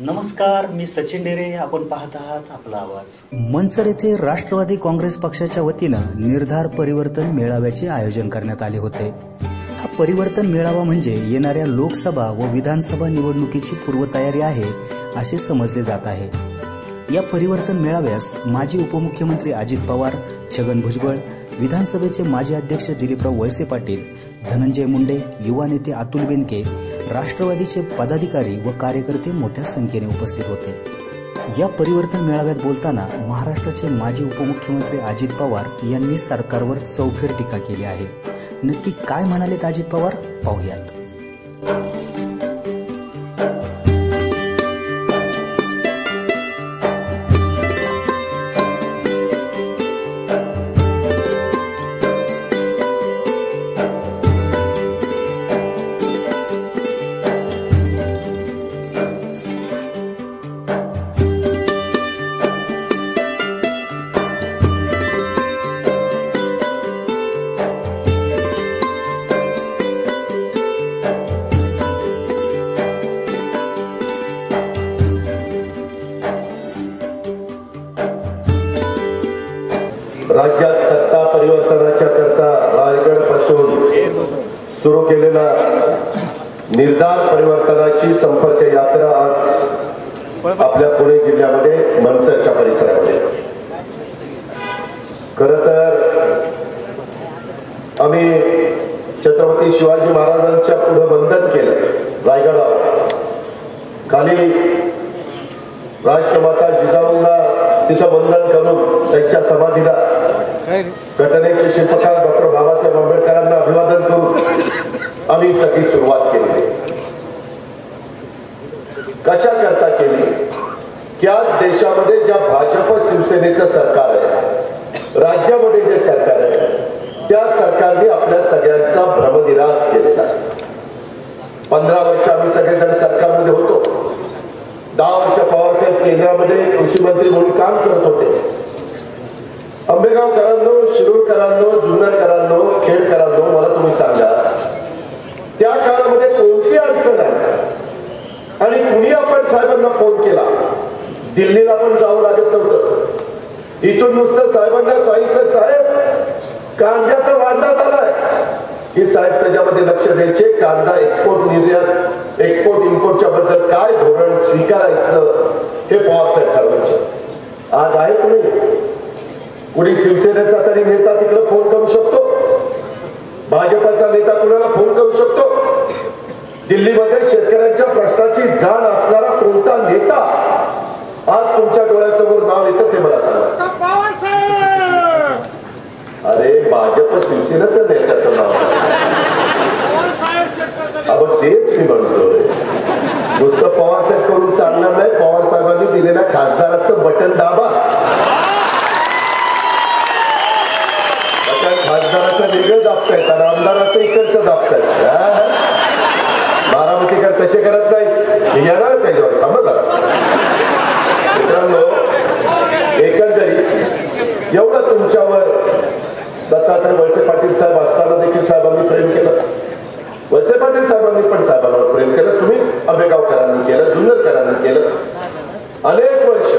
नमस्कार, मी सचिन डेरे. आपण पाहत आहात आपला आवाज. मनसर येथे राष्ट्रवादी काँग्रेस पक्षाच्या वतीनं निर्धार परिवर्तन मेळाव्याचे आयोजन करण्यात आले होते. हा परिवर्तन मेळावा म्हणजे येणाऱ्या लोकसभा व विधानसभा निवडणुकीची पूर्वतयारी आहे असे समजले जात आहे. या परिवर्तन मेळाव्यास माजी उपमुख्यमंत्री अजित पवार, छगन भुजबळ, विधानसभेचे माजी अध्यक्ष दिलीपराव वळसे पाटील, धनंजय मुंडे, युवा नेते अतुल बेनके, राष्ट्रवादीचे पदाधिकारी व कार्यकर्ते मोठ्या संख्येने उपस्थित होते. या परिवर्तन मेळाव्यात बोलताना महाराष्ट्राचे माजी उपमुख्यमंत्री अजित पवार यांनी सरकारवर चौफेर टीका केली आहे. नक्की काय म्हणालेत अजित पवार, पाहूयात. राज्यात सत्ता परिवर्तनाच्या करता रायगड पासून सुरू केलेला निर्धार परिवर्तनाची संपर्क यात्रा आज आपल्या पुणे जिल्ह्यामध्ये मनसरच्या परिसरामध्ये. खरं तर आम्ही छत्रपती शिवाजी महाराजांच्या पुढे वंदन केलं. रायगडावर खाली राष्ट्रमाता जिजाऊंना तिचं वंदन करून त्यांच्या समाधीला घटनेचे शिल्पकार डॉक्टर बाबासाहेब आंबेडकरांना अभिवादन करून आम्ही सगळी सुरुवात केली. कशा करता केली की आज देशामध्ये ज्या भाजप शिवसेनेचं सरकार आहे, राज्यामध्ये जे सरकार आहे, त्या सरकारने आपल्या सगळ्यांचा भ्रमनिरास केलेला. 15 वर्ष आम्ही सगळेजण सरकारमध्ये होतो. 10 वर्ष पवारसाहेब केंद्रामध्ये कृषी मंत्री म्हणून काम करत होते. आंबेगावकरांनो, शिरूरकरांनो, जुन्नरकरांनो, खेडकरांनो, मला तुम्ही सांगा, त्या काळामध्ये कोणती अडचण आहे आणि कुणी आपण साहेबांना फोन केला? दिल्लीला पण जावं लागत नव्हतं. इथून नुसतं साहेबांना सांगितलं, साहेब कांद्याचा वाढला झालाय की साहेब त्याच्यामध्ये लक्ष द्यायचे. कांदा एक्सपोर्ट निर्यात, एक्सपोर्ट इम्पोर्टच्या बद्दल काय धोरण स्वीकारायचं हे पवारसाहेब ठरवायचे. आज आहे कुणी शिवसेनेचा तरी नेता तिकडे फोन करू शकतो, भाजपचा नेता कुणाला फोन करू शकतो. दिल्लीमध्ये शेतकऱ्यांच्या प्रश्नाची जाण असणारा कोणता नेता आज तुमच्या डोळ्यासमोर नाव येतं ते मला सांगा. अरे भाजप शिवसेनेचं नेत्याचं नाव आपण तेच मी म्हणतोय. नुसतं पवारसाहेब करून चालणार नाही. पवार साहेबांनी दिलेल्या खासदाराचं बटन दाबा. खासदाराचं वेगळं दाबतायत आणि आमदाराचं इकडचं दाबतायत. बारामतीकर कसे करत नाही येणार त्याच्यावर थांबा करा. मित्रांनो, एकंदरीत एवढं तुमच्यावर दत्तात्रय वळसे पाटील साहेब असताना देखील साहेबांनी प्रेम केलं. वळसे पाटील साहेबांनी पण साहेबांवर प्रेम केलं. तुम्ही आंबेगावकरांनी केलं, जुन्नरकरांनी केलं. अनेक वर्ष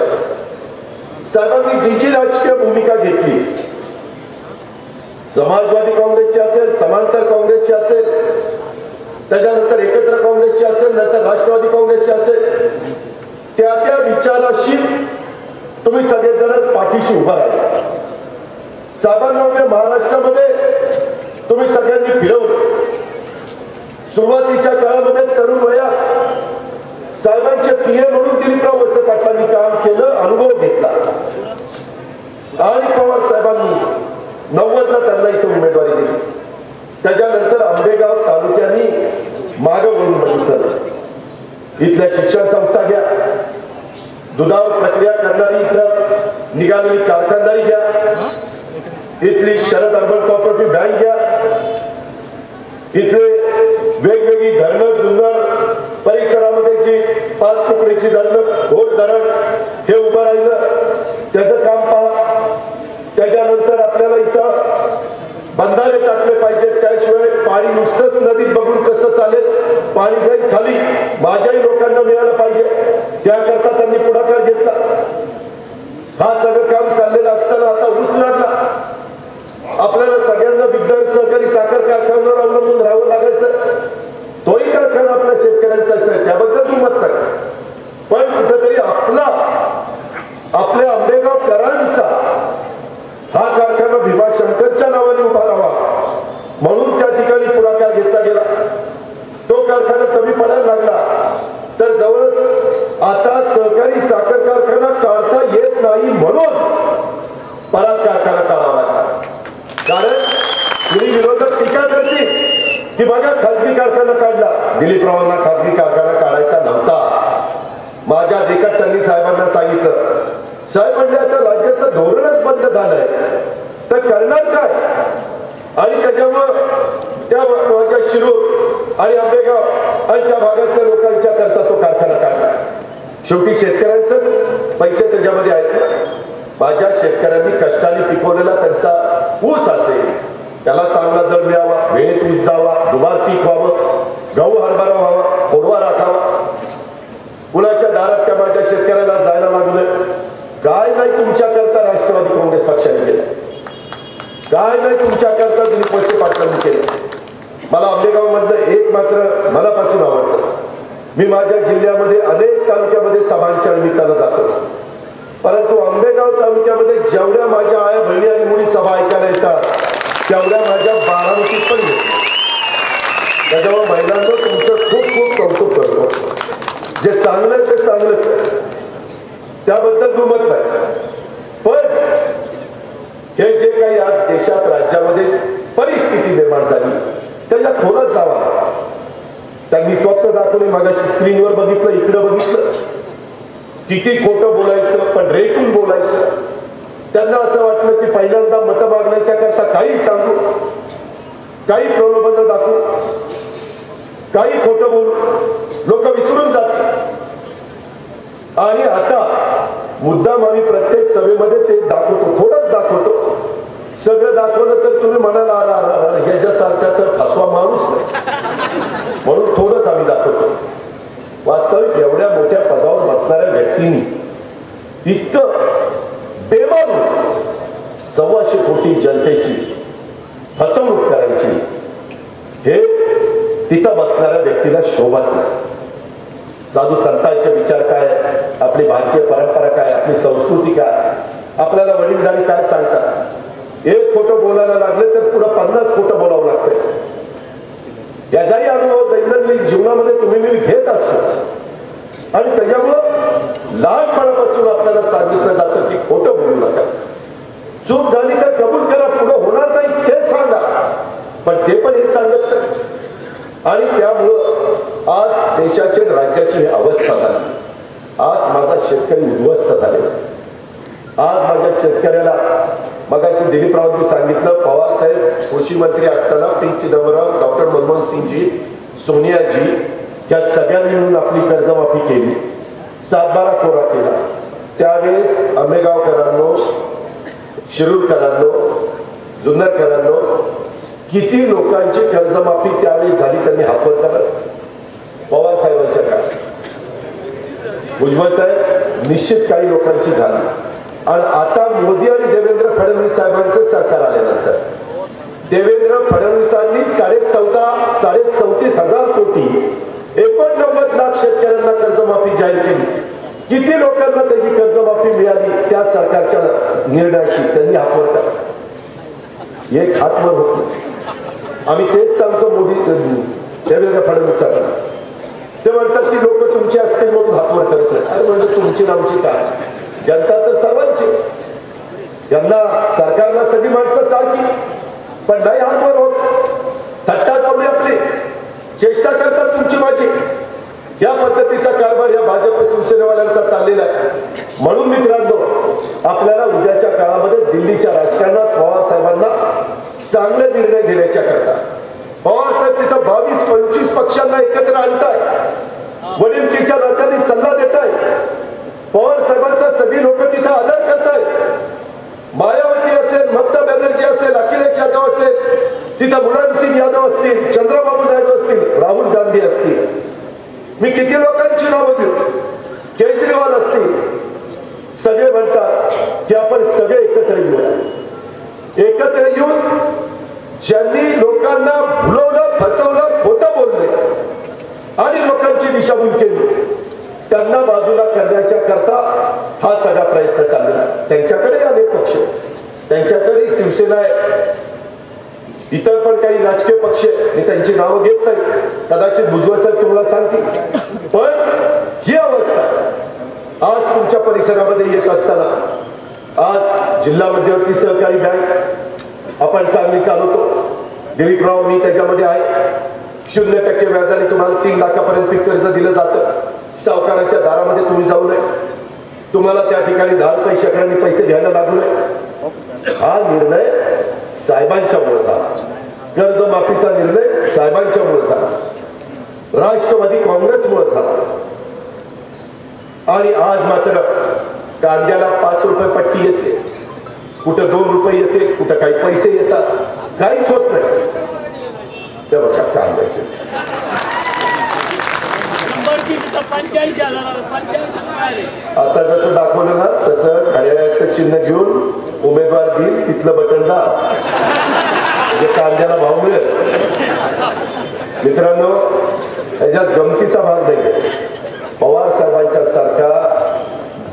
साहेबांनी जी जी राजकीय भूमिका घेतली, समाजवादी काँग्रेसची असेल, समांतर काँग्रेसची असेल, त्याच्यानंतर एकत्र काँग्रेसची असेल, नंतर राष्ट्रवादी काँग्रेसची असेल, त्या त्या विचाराशी तुम्ही सगळेजण पाठीशी उभा राहिला. साहेबांना महाराष्ट्रामध्ये तुम्ही सगळ्यांनी फिरवलं. सुरुवातीच्या काळामध्ये तरुण वयात साहेबांचे पीए म्हणून दिलीपराव वळसे पाटलांनी काम केलं, अनुभव घेतला आणि पवार साहेबांनी 90ला त्यांना इथं उमेदवारी दिली. त्याच्यानंतर आंबेगाव तालुक्याने मागं वळून बघितलं. इथल्या शिक्षण संस्था घ्या, दुधावर प्रक्रिया करणारी इथं निघालेली कारखानदारी घ्या, इथली शरद अर्बन कोऑपरेटिव्ह बँक घ्या, इथले वेगवेगळी धरणं, जुन्नर परिसरामध्ये जी 5 तुकडीची धरणं, घोट धरण हे उभं राहिलं, त्याचं काम पहा. त्याच्यानंतर आपल्याला इथं बंधारे टाकले पाहिजेत. त्याशिवाय पाणी नुसतंच नदीत बघून कसं चालेल? पाणी जाईल खाली, माझ्याही लोकांना मिळालं पाहिजे. त्याकरता त्यांनी पुढाकार घेतला. हा सगळं काम चाललेलं असताना आता ऊस लागला. आपल्याला सगळ्यांना विज्ञान सहकारी साखर कारखान्यावर अवलंबून राहावं लागायचं. तोही कारखाना आपल्या शेतकऱ्यांचाच आहे, त्याबद्दल दुमत नाही. पण कुठेतरी आपल्या आंबेगावकरांचा हा कारखाना भीमाशंकरच्या नावाने उभा राहावा म्हणून त्या ठिकाणी पुढाकार घेतला गेला. तो कारखाना कमी पडायला लागला तर जवळच आता सहकारी साखर कारखाना काढता येत नाही म्हणून परत कारखाना काढावा लागला. कारण तुम्ही विरोधक टीका करतील की बघा खासगी कारखाना काढला. दिलीपरावांना खासगी कारखाना काढायचा नव्हता. माझ्या देखत त्यांनी साहेबांना सांगितलं, साहेब म्हणले आता राज्याचं धोरणच बंद झालंय तर करणार काय. आणि त्याच्यामुळं त्या माझ्या शिरूर आणि आंबेगाव आणि त्या भागातल्या लोकांच्या करता तो कारखाना काढला. शेवटी शेतकऱ्यांचेच पैसे त्याच्यामध्ये आहेत. माझ्या शेतकऱ्यांनी कष्टाने पिकवलेला त्यांचा ऊस असेल, त्याला चांगला दर मिळावा, वेळेत ऊस जावा, दुबार पीक व्हावं, गहू हरभरा व्हावा, खोडवा राखावा. कुणाच्या दारात त्या माझ्या शेतकऱ्याला जायला लागलं. काय नाही तुमच्याकरता राष्ट्रवादी काँग्रेस पक्षाने केलं, काय नाही तुमच्याकरता दिलीप वळसे पाटलांनी केलं. मला आंबेगाव मधलं एक मात्र मनापासून आवडतं. मी माझ्या जिल्ह्यामध्ये अनेक तालुक्यामध्ये सभांच्या निमित्तानं जातो, परंतु आंबेगाव तालुक्यामध्ये जेवढ्या माझ्या आया बहिणी आणि मुली सभा ऐकायला येतात तेवढ्या माझ्या बारामतीत पण येतात. त्याच्यामुळे महिलांचं तुमचं खूप खूप कौतुक करतो. जे चांगलं आहे ते चांगलंच आहे, त्याबद्दल दुमत नाही. पण हे जे काही आज देशात राज्यामध्ये परिस्थिती निर्माण झाली त्याच्या खोलात जावा. त्यांनी स्वप्न दाखवले, मागाशी स्क्रीनवर बघितलं, इकडं बघितलं, किती खोटं बोलायचं पण रेटून बोलायचं. त्यांना असं वाटलं की पहिल्यांदा मतं मागण्याच्या करता काही सांगू, काही प्रलोभन दाखवू, काही खोटं बोलू, लोक विसरून जातील. आणि आता मुद्दाम आम्ही प्रत्येक सभेमध्ये ते दाखवतो, थोडंच दाखवतो. सगळं दाखवलं तर तुम्ही म्हणाला ह्याच्यासारखा तर फसवा माणूस नाही, म्हणून थोडंच आम्ही दाखवतो. वास्तविक एवढ्या मोठ्या पदावर बसणाऱ्या व्यक्तींनी इतकं बेमानून 125 कोटी जनतेची फसवणूक करायची हे तिथं बसणाऱ्या व्यक्तीला शोभत नाही. साधू संतांचे विचार काय, आपली भारतीय परंपरा काय, आपली संस्कृती काय, आपल्याला वडीलधारी काय सांगतात. एक खोटं बोलायला लागले तर पुढे 50 खोटं बोलावं लागतं. याचाही अनुभव दैनंदिन जीवनामध्ये तुम्ही मी घेत असतो. आणि त्याच्यामुळं लहानपणापासून आपल्याला सांगितलं जातं की खोटं बोलू नका, चूक झाली तर कबूल करा, पुढे होणार नाही ते सांगा, पण ते पण हे सांगत नाही. आणि त्यामुळं आज देशाची राज्याची अवस्था झाली. आज माझा शेतकरी उद्ध्वस्त झालेला. आज माझ्या शेतकऱ्याला मगाशी दिलीपरावांनी सांगितलं, पवार साहेब कृषी मंत्री असताना पी चिदंबरम, डॉक्टर मनमोहन सिंगजी, सोनियाजी या सगळ्यांनी मिळून आपली कर्जमाफी केली, 7/12 कोरा केला. त्यावेळेस आंबेगावकरांनो, शिरूरकरांनो, जुन्नरकरांनो, किती लोकांची कर्जमाफी त्यावेळी झाली त्यांनी हातवर करा. पवार साहेबांच्या काळात भुजबळ साहेब निश्चित काही लोकांची झाली. आणि आता मोदी आणि देवेंद्र फडणवीस साहेबांचं सरकार आल्यानंतर देवेंद्र फडणवीसांनी 34,000 कोटी 89 लाख शेतकऱ्यांना कर्जमाफी जाहीर केली. किती लोकांना त्याची कर्जमाफी मिळाली त्या सरकारच्या निर्णयाची त्यांनी हातवर करा. एक हातवर होत. आम्ही तेच सांगतो मोदी देवेंद्र फडणवीसांना. ते म्हणतात की लोक तुमचे असतील म्हणून हातवर करतात. अरे म्हणजे तुमची नामची काय, जनता तर सर्वांची. यांना सरकारला सगळी माणसं सारखी, पण नाही हातवर होत. थट्टा चावली आपली, चेष्टा करतात तुमची माझी. या पद्धतीचा कारभार या भाजप शिवसेनेवाल्यांचा चाललेला आहे. म्हणून मित्रांनो, आपल्याला उद्याच्या काळामध्ये दिल्लीच्या राजकारणात पवार साहेबांना चांगले निर्णय घेण्याच्या करता पवार साहेब तिथं 22-25 पक्षांना एकत्र आणताय, वडीलकीच्या नात्याने सल्ला देताय. पवार साहेबांचा सगळी लोक तिथं आदर करताय. मायावती असेल, ममता बॅनर्जी असेल, अखिलेश यादव असेल, तिथं मुलायम सिंग यादव असतील, चंद्रबाबू नायडू असतील, राहुल गांधी असतील. मी किती लोकांची नावं देऊ. अहवाल असतील सगळे म्हणतात की आपण सगळे एकत्र येऊया. एकत्र येऊन ज्यांनी लोकांना भुलवलं, फसवलं, खोटं बोलले आणि लोकांची दिशाभूल केली त्यांना बाजूला करण्याच्या करता हा सगळा प्रयत्न चाललेला. त्यांच्याकडे अनेक पक्ष, त्यांच्याकडे शिवसेना आहे, इतर पण काही राजकीय पक्ष, मी त्यांची नावं घेत नाही, कदाचित भुजबळ साहेब तुम्हाला सांगतील. पण ही अवस्था आज तुमच्या परिसरामध्ये येत असताना, आज जिल्हा मध्यवर्ती सहकारी बँक आपण चांगली चालवतो, दिलीपराव मी त्याच्यामध्ये आहे, 0% व्याजाने तुम्हाला 3 लाखापर्यंत पीक कर्ज दिलं जातं. सावकाराच्या दारामध्ये तुम्ही जाऊ नये, तुम्हाला त्या ठिकाणी 10 रुपये शेकड्यांनी पैसे घ्यायला लागू नये. हा निर्णय साहेबांच्यामुळे झाला, कर्जमाफीचा निर्णय साहेबांच्यामुळे झाला, राष्ट्रवादी काँग्रेसमुळे झाला. आणि आज मात्र कांद्याला 5 रुपये पट्टी येते, कुठं 2 रुपये येते, कुठं काही पैसे येतात, काहीच होत नाही. ते बघा कांद्याचे आता जसं दाखवलं ना तसं घड्याळाचं चिन्ह घेऊन उमेदवार देईल तिथलं बटन दाब, म्हणजे कांद्याला भाव मिळेल. मित्रांनो, याच्यात गमतीचा भाग नाही. पवार साहेबांच्या सारखा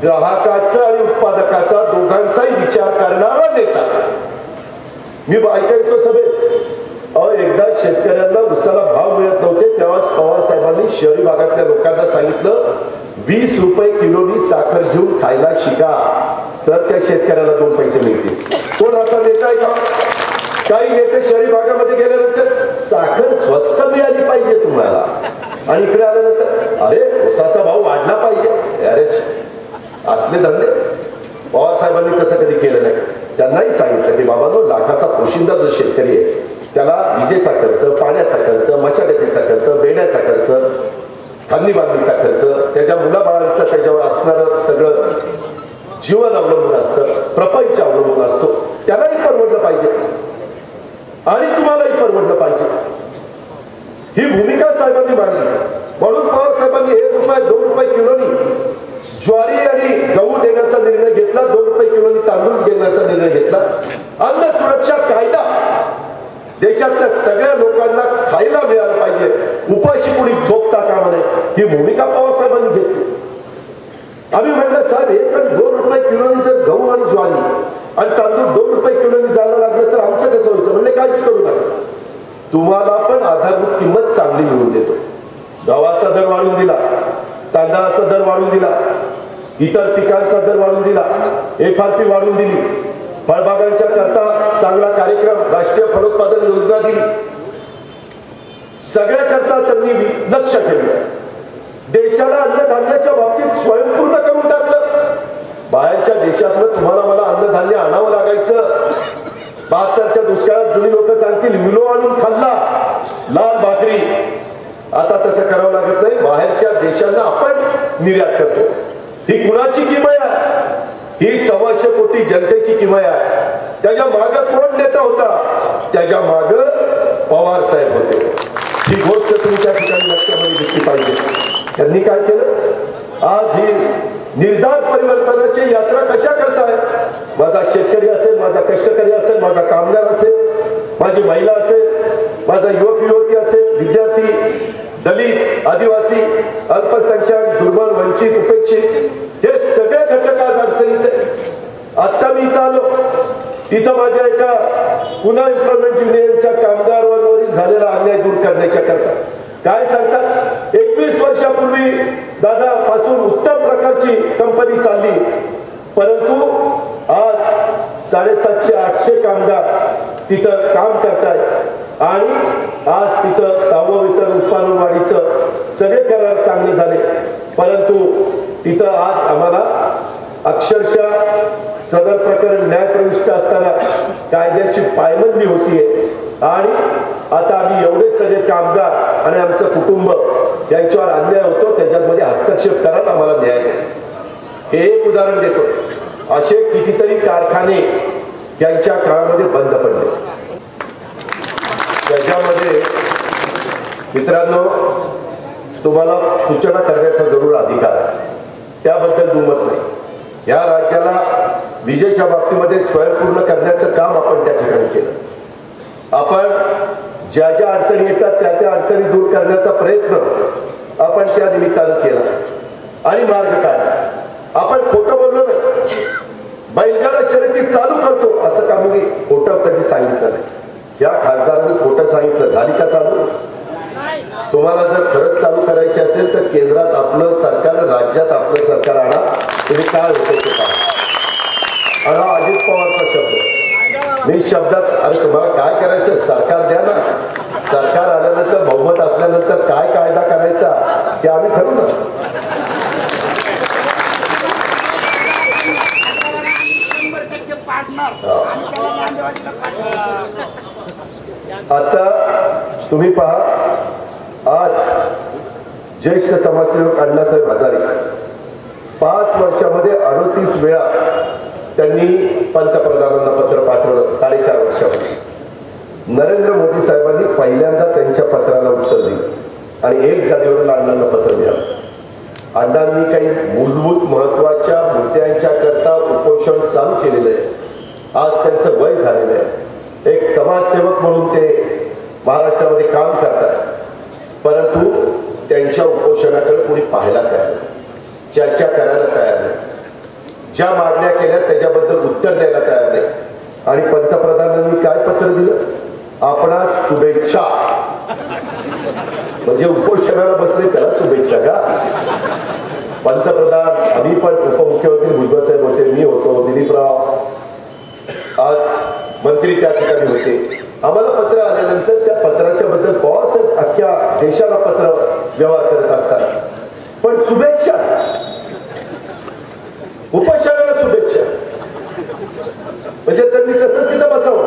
ग्राहकाचा आणि उत्पादकाचा दोघांचाही विचार करणारा नेता मी ऐकायचो सभेत. एकदा शेतकऱ्यांना उसाला भाव मिळत नव्हते तेव्हाच पवार साहेबांनी शहरी भागातल्या लोकांना सांगितलं 20 रुपये किलोनी साखर घेऊन खायला शिका, तर त्या शेतकऱ्याला 2 पैसे मिळतील. कोण आता नेता आहे का? काही नेते शहरी भागामध्ये गेल्यानंतर साखर स्वस्त मिळाली पाहिजे तुम्हाला, आणि इकडे आल्यानंतर अरे उसाचा भाव वाढला पाहिजे. अरे असले धंदे पवार साहेबांनी तसं कधी केलं नाही. त्यांनाही सांगितलं की बाबांनो, लाखाचा पोशिंदा जो शेतकरी आहे त्याला विजेचा खर्च, पाण्याचा खर्च, मशागतीचा खर्च, बेण्याचा खर्च, खांदी बांधणीचा खर्च, त्याच्या मुलाबाळांचं त्याच्यावर असणारं सगळं जीवन अवलंबून असतं, प्रपंच अवलंबून असतो. त्यालाही परवडलं पाहिजे आणि तुम्हालाही परवडलं पाहिजे. ही भूमिका साहेबांनी मांडली. म्हणून पवार साहेबांनी 1 रुपये 2 रुपये किलोनी ज्वारी आणि गहू देण्याचा निर्णय घेतला, 2 रुपये किलोनी तांदूळ देण्याचा निर्णय घेतला. अन्न सुरक्षा कायदा देशातल्या सगळ्या लोकांना खायला मिळालं पाहिजे, उपाशी कुणी झोपता कामा नये, ही भूमिका पवार साहेबांनी घेतली. आम्ही म्हटलं साहेब 1 आणि 2 रुपये किलोनी जर गहू आणि ज्वारी आणि तांदूळ 2 रुपये किलोनी जायला लागलं तर आमचं कसं व्हायचं? म्हणजे काळजी करू नका, तुम्हाला पण आधारभूत किंमत चांगली मिळवून देतो. गव्हाचा दर वाढवून दिला, तांदळाचा दर वाढवून दिला, इतर पिकांचा दर वाढवून दिला, FRP वाढवून दिली, फळबागांच्या करता चांगला कार्यक्रम राष्ट्रीय फलोत्पादन योजना दिली. सगळ्या करता त्यांनी लक्ष ठेवलं. देशाला अन्नधान्याच्या बाबतीत स्वयंपूर्ण करून टाकलं. बाहेरच्या देशातलं तुम्हाला मला अन्नधान्य आणावं लागायचं. 72च्या दुष्काळात जुनी लोक सांगतील मिलो आणून खाल्ला लाल भाकरी. आता तसं करावं लागत नाही. बाहेरच्या देशांना आपण निर्यात करतो. ही कुणाची किमया आहे? ही 125 कोटी जनतेची किमया आहे. त्याच्या माग कोण नेता होता? त्याच्या माग पवार साहेब होते. ही गोष्ट तुमच्या ठिकाणी लक्षामध्ये घेतली पाहिजे. त्यांनी काय केलं? आज ही निर्धार परिवर्तनाची यात्रा कशा करताय? माझा शेतकरी असेल, माझा कष्टकरी असेल, माझा कामगार असेल, माझी महिला असेल, माझा युवक युवती असेल, विद्यार्थी, दलित, आदिवासी, अल्पसंख्याक, दुर्बल, वंचित, उपेक्षित, हे सगळे घटक आज अडचणीत आहेत. आता मी इथं आलो, तिथं माझ्या एका पुन्हा एम्प्लॉयमेंट युनियनच्या कामगारांवरील झालेला अन्याय दूर करण्याच्या करता काय सांगतात? 21 वर्षापूर्वी दादा पासून उत्तम प्रकारची कंपनी चालली, परंतु आज 750-800 कामगार तिथं काम करतायत आणि आज तिथं 6वं वेतन उत्पादन वाढीचं सगळे करार चांगले झाले, परंतु तिथं आज आम्हाला अक्षरशः सदर प्रकरण न्यायप्रविष्ट असताना कायद्याची पायमल्ली होतीये. आणि आता आम्ही एवढे सगळे कामगार आणि आमचं कुटुंब यांच्यावर अन्याय होतो, त्याच्यामध्ये हस्तक्षेप करायला आम्हाला न्याय. हे एक उदाहरण देतो. असे कितीतरी कारखाने यांच्या काळामध्ये बंद पडले. त्याच्यामध्ये मित्रांनो तुम्हाला सूचना करण्याचा जरूर अधिकार आहे. त्याबद्दल दुमत नाही. या राज्याला विजेच्या बाबतीमध्ये स्वयंपूर्ण करण्याचं काम आपण त्या ठिकाणी केलं. आपण ज्या ज्या अडचणी येतात त्या त्या अडचणी दूर करण्याचा प्रयत्न आपण त्या निमित्तानं केला आणि मार्ग काढला. आपण खोटं बोललो नाही. बैलगाडा शर्यती चालू करतो असं का मी खोटं कधी सांगितलं नाही. या खासदारांनी खोटं सांगितलं, झाली का चालू? तुम्हाला जर खरंच चालू करायचे असेल तर केंद्रात आपलं सरकार, राज्यात आपलं सरकार आणा. तुम्ही काय होते ते पहा. आणि हा अजित पवारचा शब्द, मी शब्दात, अरे तुम्हाला काय करायचं सरकार द्या ना. सरकार आल्यानंतर बहुमत असल्यानंतर काय कायदा करायचा ते आम्ही ठरवू ना. आता तुम्ही पहा, आज ज्येष्ठ समाजसेवक अण्णासाहेब हजारे 5 वर्षामध्ये 38 वेळा त्यांनी पंतप्रधानांना पत्र पाठवलं. 4.5 वर्षामध्ये नरेंद्र मोदी साहेबांनी पहिल्यांदा त्यांच्या पत्राला उत्तर दिलं आणि 1 जानेवारीला अण्णांना पत्र मिळालं. अण्णांनी काही मूलभूत महत्वाच्या मुद्द्यांच्या करता उपोषण चालू केलेलं आहे. आज त्यांचं वय झालेलं आहे. एक समाजसेवक म्हणून ते महाराष्ट्रामध्ये काम करतात, परंतु त्यांच्या उपोषणाकडे कोणी पाहायला तयार नाही, चर्चा करायला तयार नाही, ज्या मागण्या केल्या त्याच्याबद्दल उत्तर द्यायला तयार नाही. आणि पंतप्रधानांनी काय पत्र दिलं? आपणास शुभेच्छा. म्हणजे उपोषणाला बसले त्याला शुभेच्छा का? पंतप्रधान, आम्ही पण उपमुख्यमंत्री भुजबळ साहेब होते, मी होतो, दिलीपराव आज मंत्री त्या ठिकाणी होते. आम्हाला पत्र आल्यानंतर त्या पत्राच्या बद्दल पवार साहेब अख्ख्या देशाला पत्र व्यवहार करत असतात, पण शुभेच्छा, उपोषणाला शुभेच्छा म्हणजे त्यांनी तसंच तिथं बसावं.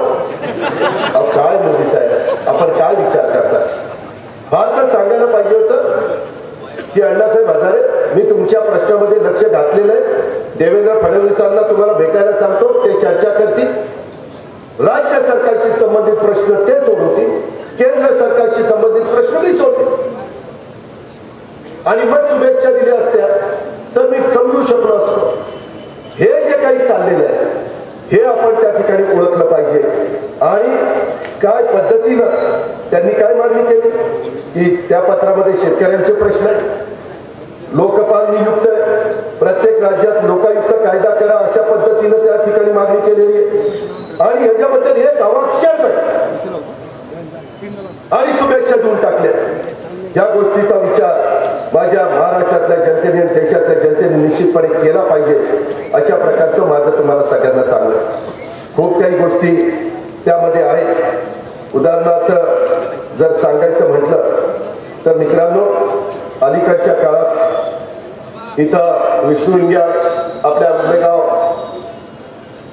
काय मोदी साहेब, आपण काय विचार करता? फार तर सांगायला पाहिजे होतं की अण्णासाहेब हजारे, मी तुमच्या प्रश्नामध्ये लक्ष घातलेलं आहे. देवेंद्र फडणवीसांना तुम्हाला भेटायला सांगतो, ते चर्चा करतील. राज्य सरकारशी संबंधित प्रश्न ते सोडवतील, केंद्र सरकारशी संबंधित प्रश्न मी सोडतील. आणि मग शुभेच्छा दिल्या असत्या तर मी समजू शकलो असतो. हे जे काही चाललेलं आहे हे आपण त्या ठिकाणी ओळखलं पाहिजे. आणि काय पद्धतीनं त्यांनी काय मागणी केली की त्या पत्रामध्ये शेतकऱ्यांचे प्रश्न आहेत, लोकपाल नियुक्त आहे, प्रत्येक राज्यात लोकायुक्त कायदा करा, अशा पद्धतीनं त्या ठिकाणी मागणी केलेली आहे. आणि याच्याबद्दल एक अवाक्षर नाही आणि शुभेच्छा देऊन टाकल्या. या गोष्टीचा विचार माझ्या महाराष्ट्रातल्या जनतेने, देशातल्या जनतेने निश्चितपणे केला पाहिजे. अशा प्रकारचं माझं तुम्हाला सगळ्यांना सांगणं. खूप काही गोष्टी त्यामध्ये आहेत. उदाहरणार्थ जर सांगायचं म्हटलं तर मित्रांनो, अलीकडच्या काळात इथं विष्णू इंग्या आपल्या आंबेगाव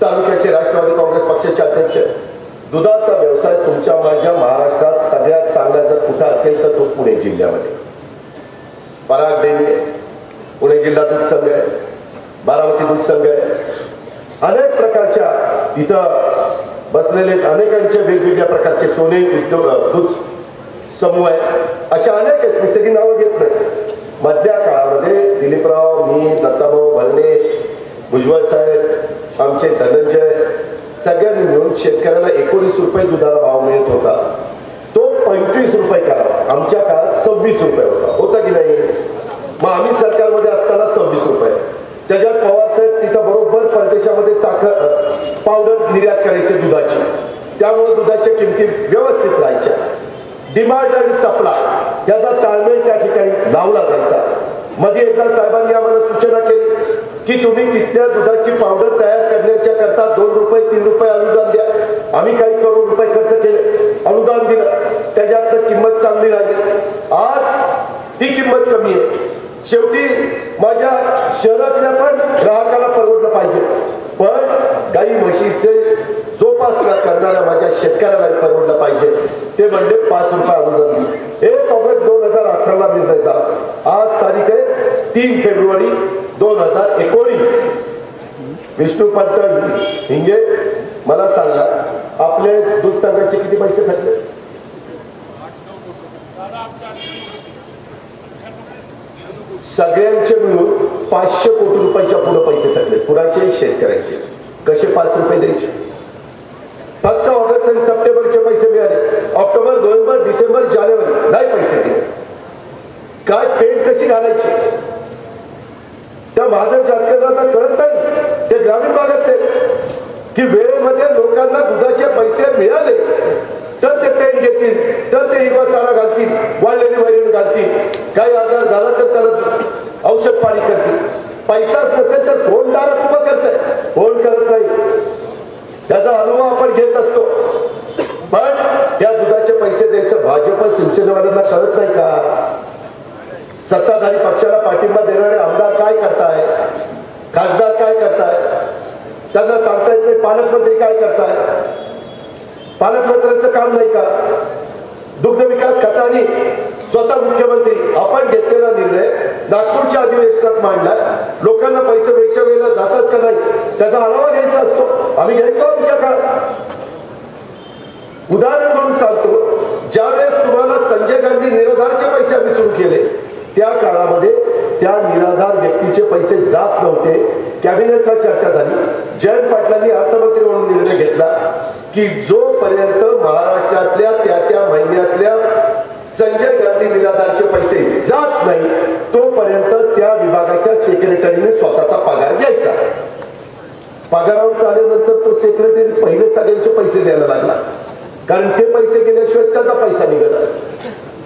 तालुक्याचे राष्ट्रवादी काँग्रेस पक्षाचे अध्यक्ष. दुधाचा व्यवसाय तुमच्या माझ्या महाराष्ट्रात सगळ्यात चांगला जर कुठं असेल तर तो पुणे जिल्ह्यामध्ये. पराग डेअरी आहे, पुणे जिल्हा दूध संघ आहे, बारामती दूध संघ आहे, अनेक प्रकारच्या इथं बसलेले अनेकांचे वेगवेगळ्या प्रकारचे सोने उद्योग दूध समूह आहे. अशा अनेक आहेत, मी सगळी नावं घेत नाही. मधल्या काळामध्ये दिलीपराव, मी, दत्ताभाऊ भरणे, भुजबळ साहेब, आमचे धनंजय सगळ्यांनी मिळून शेतकऱ्याला 19 रुपये दुधाला भाव मिळत होता. तो 25 रुपये करावा. आमच्या काळात 26 रुपये होता की नाही? मग आम्ही सरकारमध्ये असताना 26 रुपये. त्याच्यात पवार साहेब तिथं बरोबर परदेशामध्ये साखर पावडर निर्यात करायचे दुधाची, त्यामुळे दुधाच्या किमती व्यवस्थित राहायच्या. डिमांड आणि सप्लाय याचा ताळमेळ त्या ठिकाणी लावला जायचा. मध्ये एकदा साहेबांनी आम्हाला सूचना केली की तुम्ही तिथल्या दुधाची पावडर तयार करण्याच्या करता 2 रुपये 3 रुपये अनुदान द्या. आम्ही काही करोड रुपये खर्च केले, अनुदान दिलं, त्याच्यात किंमत चांगली राहिली. आज ती किंमत कमी आहे. शेवटी माझ्या शहरातल्या पण ग्राहकाला परवडलं पाहिजे, पण गाई म्हशीचे जोपासना करणाऱ्या माझ्या शेतकऱ्याला परवडलं पाहिजे. ते म्हणजे 5 रुपये अनुदान. 1 ऑगस्ट 2018ला निर्णय झाला. आज तारीख आहे 3 फेब्रुवारी 2019. विष्णुपंत हिंगे, मला सांगा आपले दूध संघाचे किती पैसे थकले? सगळ्यांचे मिळून 500 कोटी रुपयाच्या पुढे पैसे थकले. कुणाचे? शेतकऱ्यांचे. कसे 5 रुपये द्यायचे? फक्त ऑगस्ट आणि सप्टेंबरचे पैसे मिळाले. ऑक्टोबर, नोव्हेंबर, डिसेंबर, जानेवारी नाही पैसे दिले. काय पेंट कशी घालायची त्या महाजन जातकऱ्यांना कळत नाही. ते ग्रामीण भागातले की वेळेमध्ये लोकांना दुधाचे पैसे मिळाले तर ते पेंट घेतील, तर ते हिरवा चारा घालतील, वाळलेली वैरण घालतील, काही आजार झाला तर त्याला औषध पाणी करतील. पैसाच नसेल तर फोनदारात उभं करताय, फोन करत नाही. त्याचा अनुभव आपण घेत असतो. पण त्या दुधाचे पैसे द्यायचं भाजप शिवसेनेवाल्यांना कळत नाही का? सत्ताधारी पक्षाला पाठिंबा देणारे आमदार काय करताय, खासदार काय करताय, त्यांना सांगता येत नाही. पालकमंत्री काय करताय? पालकमंत्र्यांचं काम नाही का? दुग्ध विकास खात्याने स्वतः मुख्यमंत्री आपण घेतलेला निर्णय नागपूरच्या अधिवेशनात मांडला. लोकांना पैसे वेळच्या वेळेला जातात का नाही त्याचा आढावा घ्यायचा असतो. आम्ही घ्यायचो आमच्या काळात. उदाहरण म्हणून सांगतो, ज्यावेळेस तुम्हाला संजय गांधी निराधारचे पैसे आम्ही सुरू केले त्या काळामध्ये त्या निराधार व्यक्तीचे पैसे जात नव्हते. कॅबिनेटला चर्चा झाली. जयंत पाटलांनी अर्थमंत्री म्हणून निर्णय घेतला की जोपर्यंत महाराष्ट्रातल्या त्या महिन्यातल्या संजय गांधी निराधारचे पैसे जात नाही तोपर्यंत त्या विभागाच्या सेक्रेटरीने स्वतःचा पगार घ्यायचा. पगारावर चालल्यानंतर तो सेक्रेटरी पहिले सगळ्यांचे पैसे द्यायला लागला, कारण ते पैसे गेल्याशिवाय त्याचा पैसा निघाला.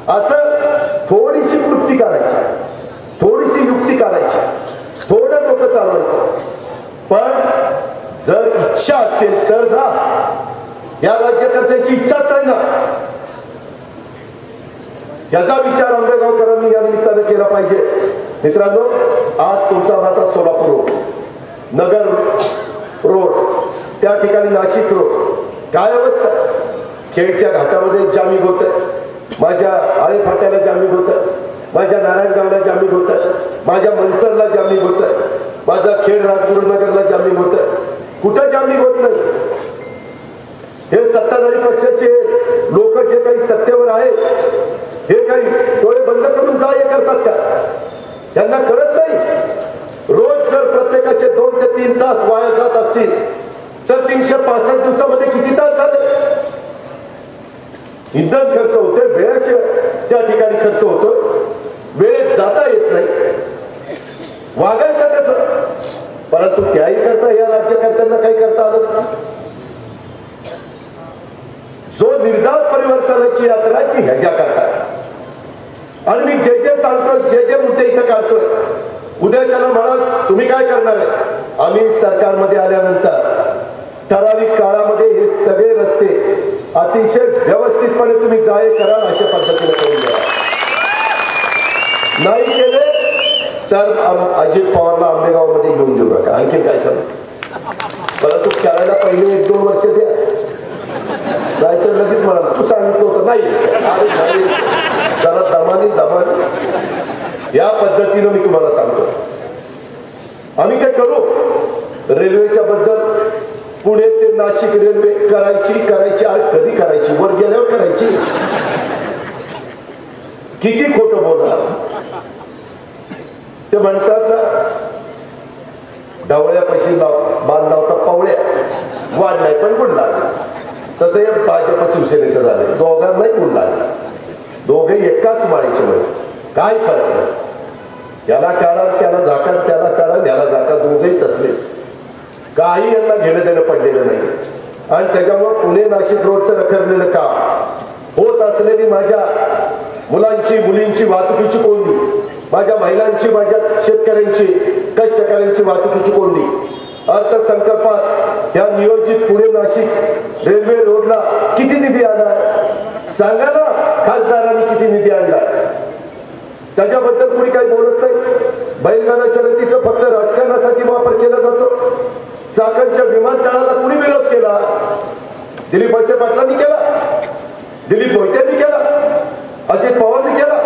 असं थोडीशी वृत्ती काढायची, थोडीशी युक्ती काढायची, थोडं डोकं चालवायचं. पण जर इच्छा असेल तर ना, या राज्यकर्त्यांची इच्छाच नाही ना, याचा विचार आंबेगावकरांनी या निमित्तानं केला पाहिजे. मित्रांनो, आज तुमचा माझा सोलापूर रोड, नगर रोड, त्या ठिकाणी नाशिक रोड, काय अवस्था? खेडच्या घाटामध्ये जामिंग होत आहे, माझ्या आळे फाट्याला जामिंग होत आहे, माझ्या नारायणगावला जामिंग होत आहे, माझ्या मंचरला जामिंग होत आहे, माझा खेड राजगुरुनगरला जामिंग होत आहे. कुठं जामिंग होत नाही? हे सत्ताधारी पक्षाचे लोक जे काही सत्तेवर आहेत हे काही डोळे बंद करून काय करतात का? त्यांना कळत नाही. रोज जर प्रत्येकाचे 2 ते 3 तास वाया जात असतील तर 365 दिवसामध्ये किती तास झाले? इंधन खर्च होते, वेळेचे त्या ठिकाणी खर्च होतो, वेळेत जाता येत नाही, वागायचं कसं? परंतु त्याही करता या राज्यकर्त्यांना काही करता आलं नाही. जो निर्धार परिवर्तनाची यात्रा आहे ती ह्याच्या करताय. आणि मी जे जे सांगतोय, जे जे मुद्दे इथं काढतोय, उद्याच्याला म्हणा तुम्ही काय करणार आहे? आम्ही सरकारमध्ये आल्यानंतर ठराविक काळामध्ये हे सगळे रस्ते अतिशय व्यवस्थितपणे तुम्ही जाहीर कराल अशा पद्धतीने करून द्या. नाही केले तर अजित पवारला आंबेगावमध्ये घेऊन देऊ नका. आणखी काय सांग? परंतु करायला पहिले 1-2 वर्ष द्या. जायचं लगेच म्हणाला तू सांगितलं होतं नाही, जरा दमानी या पद्धतीनं मी तुम्हाला सांगतो. आम्ही काय करू? रेल्वेच्या बद्दल पुणे ते नाशिक रेल्वे करायची आणि कधी करायची? वर गेल्यावर करायची. किती खोटं बोलणार? ते म्हणतात ना, ढवळ्यापाशी बांध लावता पावळ्या, वाढ नाही पण गुण लागले. तसं हे भाजप शिवसेनेचं झाले. दोघांनाही गुण लागले, दोघे एकाच माळीचे म्हणे. काय फरक नाही? याला काढा त्याला झाका, त्याला काढा याला झाका, दोघेही तसले. काही यांना घेणं देणं पडलेलं नाही. आणि त्याच्यामुळे पुणे नाशिक रोडचं रखडलेलं काम होत असलेली माझ्या मुलांची मुलींची वाहतुकीची कोंडी, माझ्या महिलांची, माझ्या शेतकऱ्यांची, कष्टकऱ्यांची वाहतुकीची कोंडी. अर्थसंकल्पात या नियोजित पुणे नाशिक रेल्वे रोडला किती निधी आला सांगा ना? खासदारांनी किती निधी आणला? त्याच्याबद्दल कोणी काही बोलत नाही. बैलगाडा शर्यतीचा फक्त राजकारणासाठी वापर केला जातो. चाकणच्या विमानतळाला कुणी विरोध केला? दिलीप वळसे पाटलांनी केला, दिलीप मोहित्यांनी केला, अजित पवारांनी केला.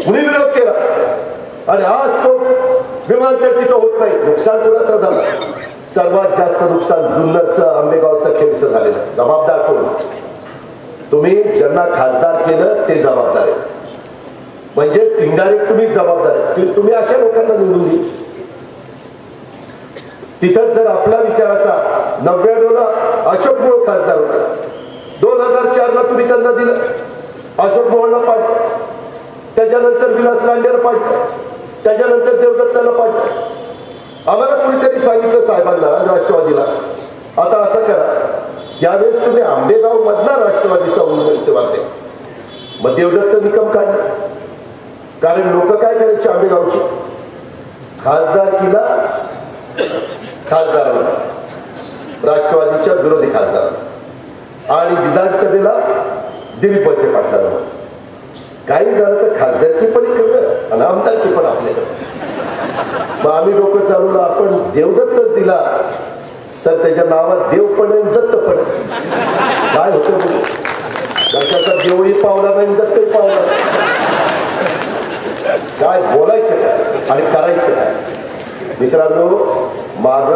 कुणी विरोध केला? आणि आज तो विमानतळ तिथं होत नाही. नुकसान कुणाचं झालं? सर्वात जास्त नुकसान जुन्नरचं, आंबेगावचं, खेडचं झालेलं. जबाबदार कोण? तुम्ही ज्यांना खासदार केलं ते जबाबदार आहे. म्हणजे इनडायरेक्ट तुम्ही जबाबदार आहे. तुम्ही अशा लोकांना निवडून दिली. तिथं जर आपल्या विचाराचा 99ला अशोक मोहोळ खासदार होता, 2004ला तुम्ही त्यांना दिलं, अशोक मोहोळला पाडलं, त्याच्यानंतर विलास लांडेला पाडलं, त्याच्यानंतर देवदत्ताला पाडलं. आम्हाला कुणीतरी सांगितलं साहेबांना, राष्ट्रवादीला, आता असं करा, यावेळेस तुम्ही आंबेगाव मधला राष्ट्रवादीचा उमेदवार द्या. मग देवदत्त निकम काढला, कारण लोक काय करायचे आंबेगावची, खासदारकीला खासदाराला, राष्ट्रवादीच्या विरोधी खासदार आणि विधानसभेला दिलीप वळसे पाटलांना. काही झालं तर खासदारकी पण इकडं आणि आमदारकी पण आपल्याकडे. मग आम्ही डोकं चालवलं, आपण देवदत्तच दिला तर त्याच्या नावात देव पण आहे, दत्त पण. काय होतं कशाचा देवही पावला नाही, दत्तही पावला नाही. काय बोलायचं काय आणि करायचं काय. मित्रांनो, माग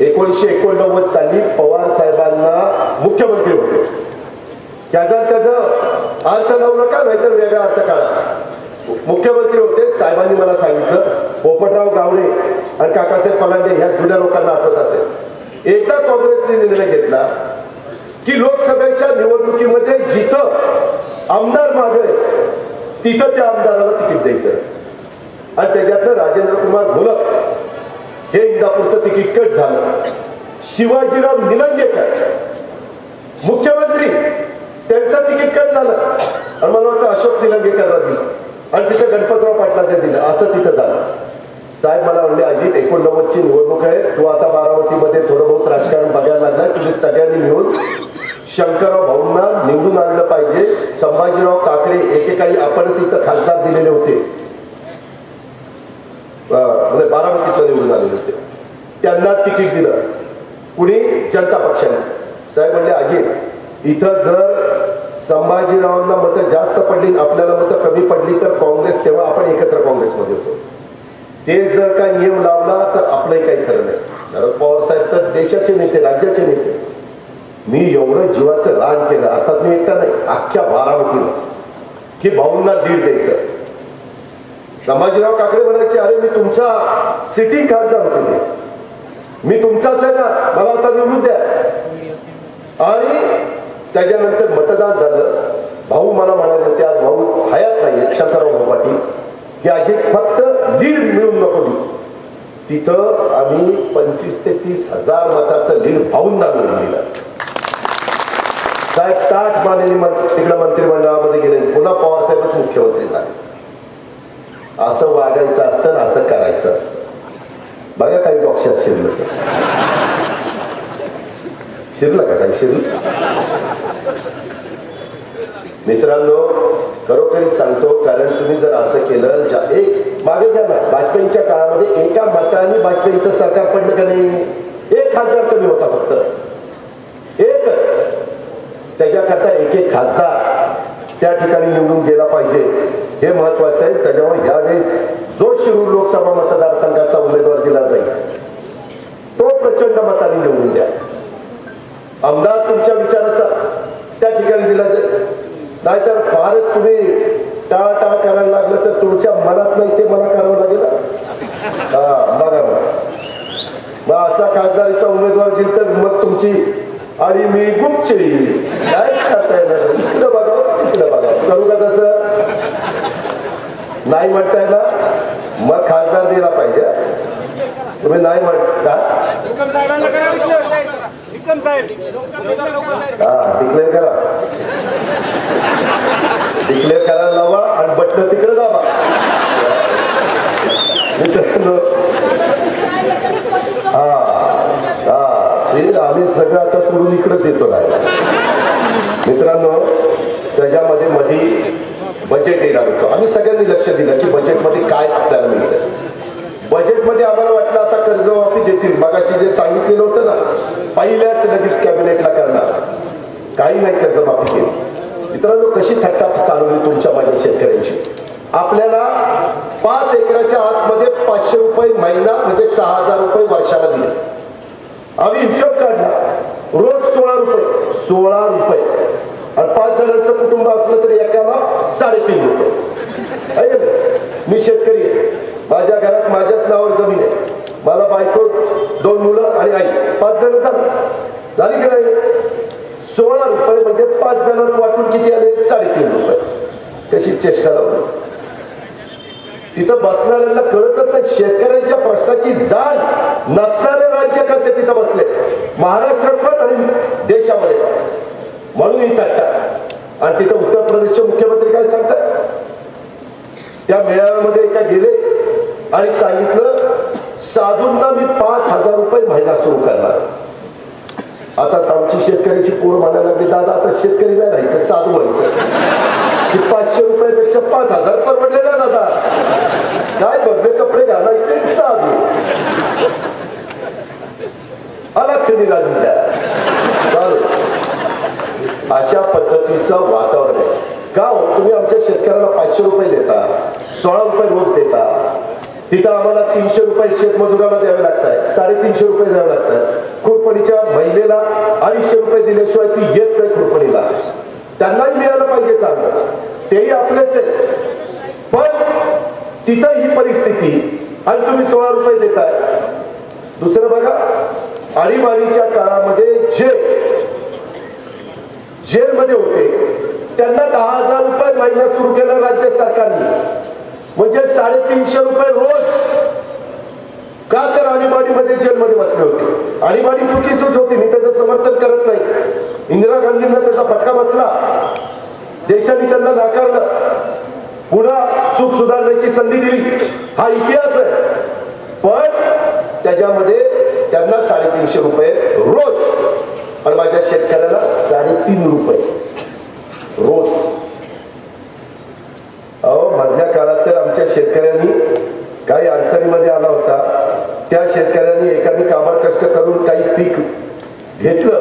1989 साली पवार साहेबांना मुख्यमंत्री होते, त्याचा अर्थ लावू नका, नाहीतर वेगळा अर्थ काढा. मुख्यमंत्री होते, साहेबांनी मला सांगितलं, पोपटराव गावडे आणि काकासाहेब पलांडे ह्या जुन्या लोकांना आठवत असेल, एकदा काँग्रेसने निर्णय घेतला की लोकसभेच्या निवडणुकीमध्ये जिथं आमदार मागे तिथं त्या आमदाराला तिकीट द्यायचं. आणि त्याच्यातनं राजेंद्र कुमार घोलप हे इंदापूरचं तिकीट कट झालं. शिवाजीराव निलंगेकर मुख्यमंत्री, त्यांचं तिकीट कट झालं आणि मला वाटतं अशोक निलंगेकरला दिलं आणि तिथं गणपतराव पाटलांना दिलं. असं तिथं झालं. साहेब मला म्हणले, अजित 89ची निवडणूक आहे, तू आता बारामतीमध्ये थोडं बहुत राजकारण बघायला लागला, तुम्ही सगळ्यांनी मिळून शंकरराव भाऊंना निवडून आणलं पाहिजे. संभाजीराव काकडे एकेकाळी आपणच इथं खासदार दिलेले होते, बारामतीचं निवडून आलेले होते, त्यांना तिकीट दिलं कुणी, जनता पक्षाने. साहेब म्हणले, अजित इथं जर संभाजीरावांना मतं जास्त पडली, आपल्याला मतं कमी पडली तर काँग्रेस, तेव्हा आपण एकत्र काँग्रेसमध्ये होतो, ते जर काय नियम लावला तर आपलंही काही खरं नाही. शरद पवार साहेब तर देशाचे नेते, राज्याचे नेते. मी एवढं जीवाचं रान केलं, आता मी एकटा नाही, अख्ख्या बारामतीला, की भाऊंना लीड द्यायचं. संभाजीराव काकडे म्हणायचे, अरे मी तुमचा सिटिंग खासदार होते, मी तुमचाच आहे ना, मला आता निवडून द्या. आणि त्याच्यानंतर मतदान झालं. भाऊ मला म्हणाले होते, आज भाऊ हयात नाही, शंकरराव पाटील, की अजित फक्त लीड मिळून नको देऊ. तिथं आम्ही 25,000 ते 30,000 मताचं लीड भाऊंना मिळून दिलं. साहेब ताट मानेली तिकडे मंत्रिमंडळामध्ये गेले, पुन्हा पवार साहेबच मुख्यमंत्री झाले. असं वागायचं असतं, असं करायचं असतं. बघा काही डोक्यात शिरलं का काही शिरलं. मित्रांनो, खरोखरी सांगतो, कारण तुम्ही जर असं केलं, मागे घ्या ना, वाजपेयीच्या काळामध्ये एका मताने वाजपेयीचं सरकार पडलं का नाही, एक खासदार कमी होता, फक्त एकच. त्याच्याकरता एक खासदार त्या ठिकाणी निवडून गेला पाहिजे, हे महत्वाचं आहे. त्याच्यामुळे यावेळेस जो शिरूर लोकसभा मतदारसंघाचा उमेदवार दिला जाईल तो प्रचंड मताने निवडून द्या. आमदार तुमच्या विचाराचा त्या ठिकाणी दिला जाईल, नाहीतर फारच तुम्ही टाळाटाळ करायला लागलं तर तुमच्या मनात नाही ते मला करावं लागेल. बघा मग असा खासदारीचा उमेदवार दिल तर मग तुमची आणि मी गुपचिरी काय करता येणार. इकडं बघावं, तिकडं बघावं, करू का तसं नाही म्हणता येणार. मग खासदार दिला पाहिजे. तुम्ही नाही म्हणता, हा डिक्लेअर करा, डिक्लेअर करायला लावा आणि बटन तिकडे दाबा. आम्ही सगळं आता सोडून इकडेच येतो नाही. मित्रांनो, त्याच्यामध्ये मध्ये बजेट येणार होतं. आम्ही सगळ्यांनी लक्ष दिलं की बजेटमध्ये काय आपल्याला मिळतं. बजेटमध्ये आम्हाला वाटलं आता कर्जमाफी देतील, मगाशी जे सांगितलेलं होतं ना, पहिल्याच लगेच कॅबिनेटला करणार, काही नाही कर्जमाफी केली. मित्रांनो, कशी थट्टा चालवली तुमच्या माझ्या शेतकऱ्यांची. आपल्याला 5 एकराच्या आतमध्ये 500 रुपये महिना म्हणजे 6,000 रुपये वर्षाला दिले. आम्ही हिशोब काढला, रोज 16 रुपये आणि 5 जणांचं कुटुंब असलं तरी एकाला 3.5 रुपये. मी शेतकरी आहे, माझ्या घरात माझ्याच नावावर जमीन आहे, मला बायको, 2 मुलं आणि आई, 5 जण झाली की नाही. 16 रुपये म्हणजे 5 जणांना वाटून किती आले? 3.5 रुपये. कशी चेष्टा लावली. तिथं बसणाऱ्यांना कळतच नाही. शेतकऱ्यांच्या प्रश्नाची जाण नसणारे राज्यकर्ते तिथं बसले, महाराष्ट्रात पण आणि देशामध्ये पण. म्हणून ही तक्ता. आणि तिथं उत्तर प्रदेशचे मुख्यमंत्री काय सांगतात? त्या मेळाव्यामध्ये एका गेले आणि सांगितलं साधूंना मी 5,000 रुपये महिना सुरू करणार. आता आमची शेतकऱ्याची पोरं म्हणायला लागली, दादा आता शेतकरी नाही राहायचं, साधू व्हायचं. की 500 रुपयापेक्षा 5,000 परवडले ना दादा. काय बघले कपडे घालायचे साधू. आला कधी राजूच्या चालू. अशा पद्धतीचं वातावरण आहे. का हो तुम्ही आमच्या शेतकऱ्याला 500 रुपये देता, 16 रुपये रोज देता. तिथं आम्हाला 300 रुपये शेतमजुराला द्यावे लागतात, 350 रुपये द्यावे लागतात. खुरपणीच्या महिलेला 250 रुपये दिल्याशिवाय ती येत नाही खुरपणीला. त्यांनाही मिळालं पाहिजे चांगलं, तेही आपलेच आहे. पण तिथं ही परिस्थिती आणि तुम्ही 16 रुपये देताय. दुसरं बघा, आणीबाणीच्या काळामध्ये जेलमध्ये होते त्यांना 10,000 रुपये महिना सुरू केला राज्य सरकारने, म्हणजे 350 रुपये रोज. का तर आणीबाणीमध्ये जेलमध्ये बसले होते. आणीबाणी चुकीचीच होती, मी त्याचं समर्थन करत नाही. इंदिरा गांधींना त्याचा फटका बसला, देशाने त्यांना नाकारलं, पुन्हा चूक सुधारण्याची संधी दिली. हा इतिहास आहे. पण त्याच्यामध्ये त्यांना 350 रुपये रोज आणि माझ्या शेतकऱ्याला 3.5 रुपये रोज. अहो मधल्या काळात तर आमच्या शेतकऱ्यांनी काही अडचणीमध्ये आला होता. त्या शेतकऱ्यांनी एखादी काबाड कष्ट करून काही पीक घेतलं,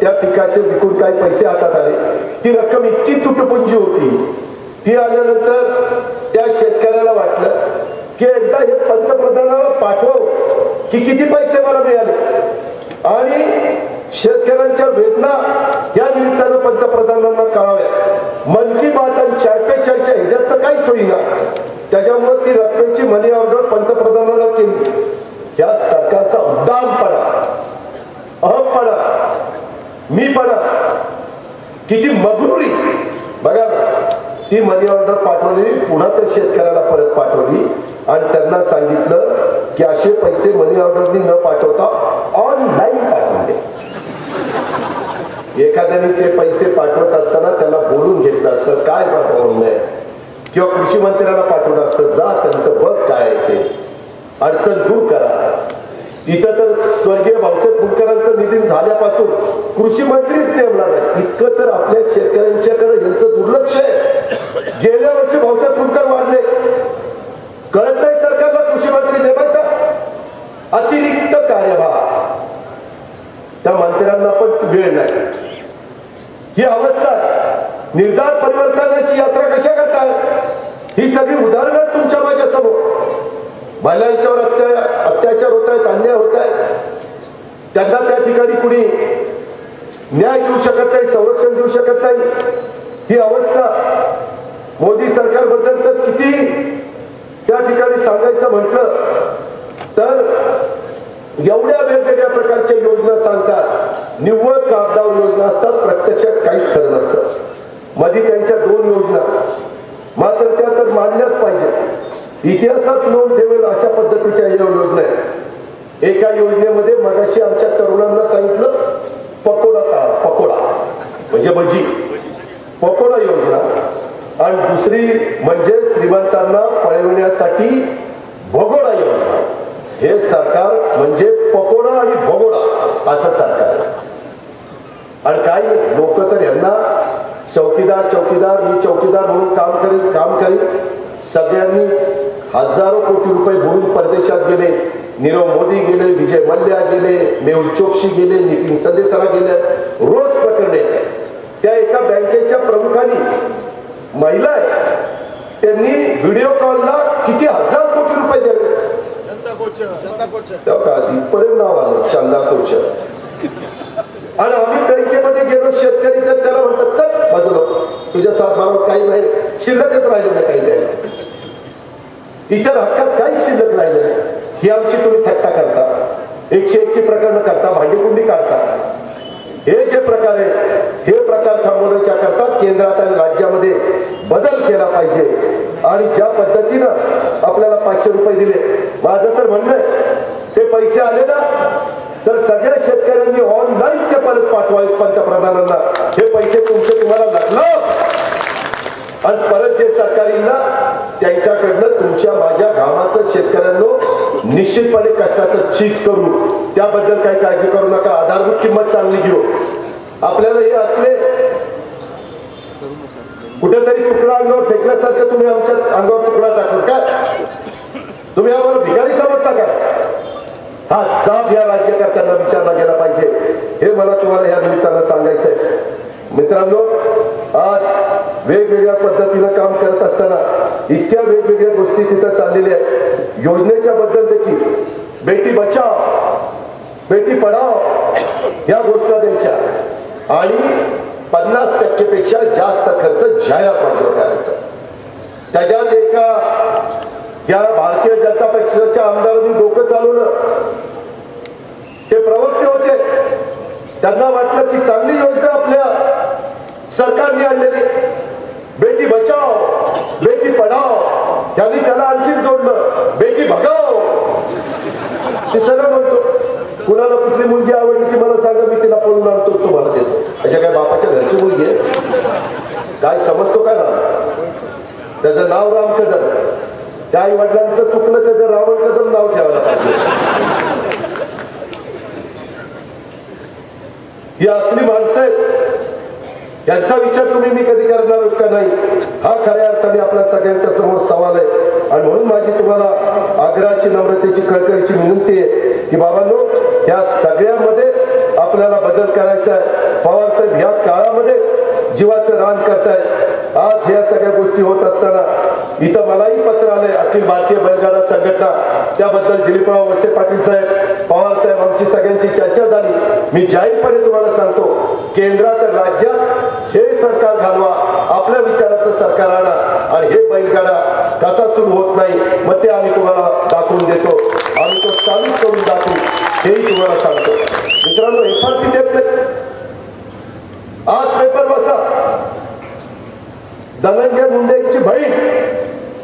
त्या पिकाचे विकून काही पैसे हातात आले. ती रक्कम इतकी तुटपुंजी होती. ती आल्यानंतर त्या शेतकऱ्याला वाटलं की एकदा हे पंतप्रधानाला पाठव की किती पैसे मला मिळाले. आणि शेतकऱ्यांच्या वेदना या निमित्तानं पंतप्रधानांना कळाव्या. मन की बात आणि चर्चा ह्याच्यात तर काहीच होईना. त्याच्यामुळे ती रकमेची मनी ऑर्डर पंतप्रधानांना केली. या सरकारचा उद्दामपणा, अहमपणा, मीपणा, किती मगरुरी बघा ना. ती मनी ऑर्डर पाठवली, पुन्हा त्या शेतकऱ्याला परत पाठवली आणि त्यांना सांगितलं की असे पैसे मनी ऑर्डरनी न पाठवता ऑनलाईन पाठवून दे. एखाद्याने ते पैसे पाठवत असताना त्याला बोलून घेतलं असतं, काय पाठवून नाही, किंवा कृषी मंत्र्यांना पाठवलं असतं, जा त्यांचं बघ काय आहे ते, अडचण दूर करा. इथं तर स्वर्गीय भाऊसाहेब फुंडकरांचं निधन झाल्यापासून कृषी मंत्रीच नेमला नाही. इतकं तर आपल्या शेतकऱ्यांच्याकडे यांचं दुर्लक्ष आहे. गेल्या वर्षी भाऊसाहेब फुंडकर वाढले, कळत नाही सरकारला कृषी मंत्री नेमायचा. अतिरिक्त कार्यभार, त्या मंत्र्यांना पण वेळ नाही. ही अवस्था निर्धार परिवर्तनाची यात्रा कशा करतात? ही सगळी उदाहरणं तुमच्या माझ्या समोर. महिलांच्यावर अत्याचार होत आहेत, अन्याय होत आहे. त्यांना त्या ठिकाणी कुणी न्याय देऊ शकत नाही, संरक्षण देऊ शकत नाही. ही अवस्था मोदी सरकारबद्दल तर किती त्या ठिकाणी सांगायचं म्हटलं तर एवढ्या वेगवेगळ्या प्रकारच्या योजना सांगतात. निव्वळ कागदावर योजना असतात, प्रत्यक्षात काहीच खरं नसतं. मध्ये त्यांच्या 2 योजना मात्र त्या तर मानल्याच पाहिजे. इतिहासात नोंद ठेवेल अशा पद्धतीच्या या योजना आहेत. एका योजनेमध्ये मगाशी आमच्या तरुणांना सांगितलं पकोडा म्हणजे भजी, पकोडा योजना. आणि दुसरी म्हणजे श्रीमंतांना पळविण्यासाठी भगोडा योजना. हे सरकार म्हणजे पकोडा आणि भगोडा असं सरकार. आणि काही लोक तर यांना चौकीदार मी चौकीदार म्हणून काम करीन. सगळ्यांनी हजारो कोटी रुपये बुडून परदेशात गेले. नीरव मोदी गेले, विजय मल्ल्या गेले, मेहुल चोक्सी गेले, नितीन संदेसरा गेले. रोज प्रकरणे. त्या एका बँकेच्या प्रमुखांनी महिला आहे, त्यांनी व्हिडिओ कॉलला किती 1000 कोटी रुपये दिले. इथपर्यंत नाव आलं चंदा कोचर. आणि आम्ही बँकेमध्ये गेलो, शेतकरी तर त्याला म्हणतात चल बाजूला, तुझ्या सातबारावर काही नाही, शिल्लकच राहिलं नाही काही द्यायला. इतर हक्कात काहीच शिल्लक राहिलं नाही. ही आमची तुम्ही थट्टा करता, 101 ची प्रकरणं करता, भांडीकुंडी काढता. हे जे प्रकार आहे हे प्रकार थांबवण्याच्या करता केंद्रात आणि राज्यामध्ये बदल केला पाहिजे. आणि ज्या पद्धतीनं आपल्याला 500 रुपये दिले, माझं तर म्हणणं आहे ते पैसे आले ना तर सगळ्या शेतकऱ्यांनी ऑनलाईन ते परत पाठवावे पंतप्रधानांना. हे पैसे तुमचे तुम्हाला लागलं आणि परत जे सरकारीला त्यांच्याकडनं तुमच्या माझ्या गावाचं शेतकऱ्यांनो निश्चितपणे कष्टाचं चीज करू. त्याबद्दल काही काळजी करू नका. आधारभूत किंमत चांगली घेऊ. आपल्याला हे असले कुठेतरी तुकडा अंगावर फेकल्यासारखं तुम्ही आमच्या अंगावर तुकडा टाकला का? तुम्ही आम्हाला भिकारी समजता का? हा जाब या राज्यकर्त्यांना विचारला गेला पाहिजे. हे मला तुम्हाला या निमित्तानं सांगायचंय. मित्रांनो, आज वेगवेगळ्या पद्धतीनं काम करत असताना इतक्या वेगवेगळ्या गोष्टी तिथं चाललेल्या आहेत. योजनेच्या बद्दल देखील बेटी बचाव बेटी पढाव या गोष्टी द्यायच्या आणि 50% पेक्षा जास्त खर्च जाहिरात मंजूर करायचा. त्याच्यात एका या भारतीय जनता पक्षाच्या आमदारांनी डोकं चालवलं. ते प्रवक्ते होते, त्यांना वाटलं की चांगली योजना आपल्या सरकारने आणलेली बेटी बचाव बेटी पढाव, त्यांनी त्याला आणखी जोडलं बेटी भगाव. ते सगळं म्हणतो. कुणाला कुठली मुलगी आवडली की मला सांगा, मी तिला पळून आणतो, तुम्हाला देतो. अशा काय बापाच्या घरची मुलगी आहे काय समजतो का ना? त्याचं नाव राम कदम. त्या आई वडिलांचं चुकलं, त्याचं रावण कदम नाव ठेवायला पाहिजे. ही असली माणसं आहेत, यांचा विचार तुम्ही मी कधी करणार का नाही, हा खऱ्या अर्थाने आपल्या सगळ्यांच्या समोर सवाल आहे. आणि म्हणून माझी तुम्हाला आग्रहाची नम्रतेची कळकळीची विनंती आहे की बाबांनो, या सगळ्यामध्ये आपल्याला बदल करायचा आहे. पवार साहेब ह्या काळामध्ये जीवाचं रान करतायत. आज ह्या सगळ्या गोष्टी होत असताना इथं मलाही पत्र आलंय अखिल भारतीय बैलगाडा संघटना, त्याबद्दल दिलीपराव वळसे पाटील साहेब, पवार साहेब, आमची सगळ्यांची चर्चा झाली. मी जाहीरपणे तुम्हाला सांगतो, केंद्रात राज्यात हे सरकार घालवा, आपल्या विचाराचं सरकार आणा आणि हे बैलगाडा कसा सुरू होत नाही मग ते आम्ही तुम्हाला दाखवून देतो. आम्ही तो चालू करून दाखवू, हेही तुम्हाला सांगतो. मित्रांनो, FRP देत नाही. आज पेपर वाचा, धनंजय मुंडेची बहीण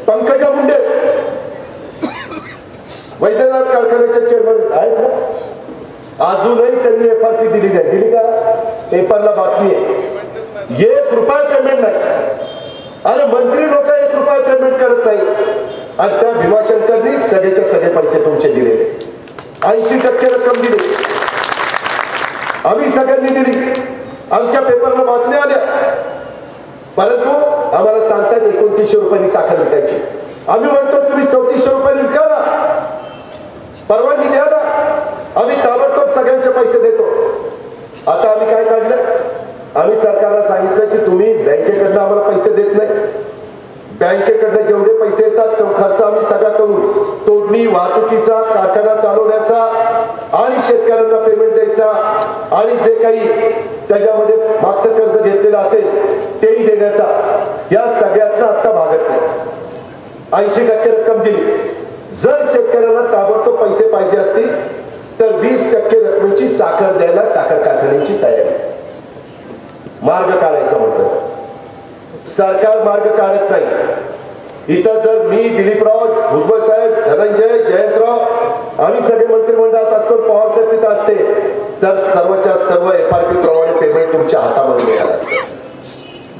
पंकजा मुंडे वैद्यनाथ कारखान्याच्या चेअरमन आहेत ना, अजूनही त्यांनी FRP दिली नाही. दिली का? पेपरला बातमी आहे. 1 रुपया पेमेंट नाही. अरे मंत्री लोक 1 रुपया पेमेंट करत नाही आणि त्या भीमाशंकरनी सगळेच्या सगळे पैसे तुमचे दिले. 80% रक्कम दिली, आम्ही सगळ्यांनी दिली. आमच्या पेपरला बातम्या आल्या, परंतु आम्हाला सांगतात 2900 रुपयांनी साखर विकायची. आम्ही म्हणतो तुम्ही 3400 रुपयांनी विका ना, परवानगी द्या ना, आम्ही ताबडतोब सगळ्यांचे पैसे देतो. आता आम्ही काय काढलं? आम्ही सरकारला सांगितलं की तुम्ही बँकेकडनं आम्हाला पैसे देत नाही. बँकेकडनं जेवढे पैसे येतात तो खर्च आम्ही सगळा करू. तोडणी, वाहतुकीचा, कारखाना चालवण्याचा आणि शेतकऱ्यांना पेमेंट द्यायचा आणि जे काही त्याच्यामध्ये मागचं कर्ज घेतलेलं असेल तेही देण्याचा, या सगळ्यातनं आता भागत नाही. 80% रक्कम दिली. जर शेतकऱ्यांना ताबडतोब पैसे पाहिजे असतील तर 20% रकमेची साखर द्यायला साखर कारखान्याची तयारी. मार्ग काढायचा म्हणतो सरकार, मार्ग काढत नाही. इथं जर मी, दिलीपराव, भुजबळ साहेब, धनंजय, जयंतराव, आम्ही सगळे मंत्रिमंडळात असतो, पवार साहेब तिथं असते, तर सर्वच्या सर्व FRP प्रमाणे पेमेंट तुमच्या हातामध्ये मिळालं असतं.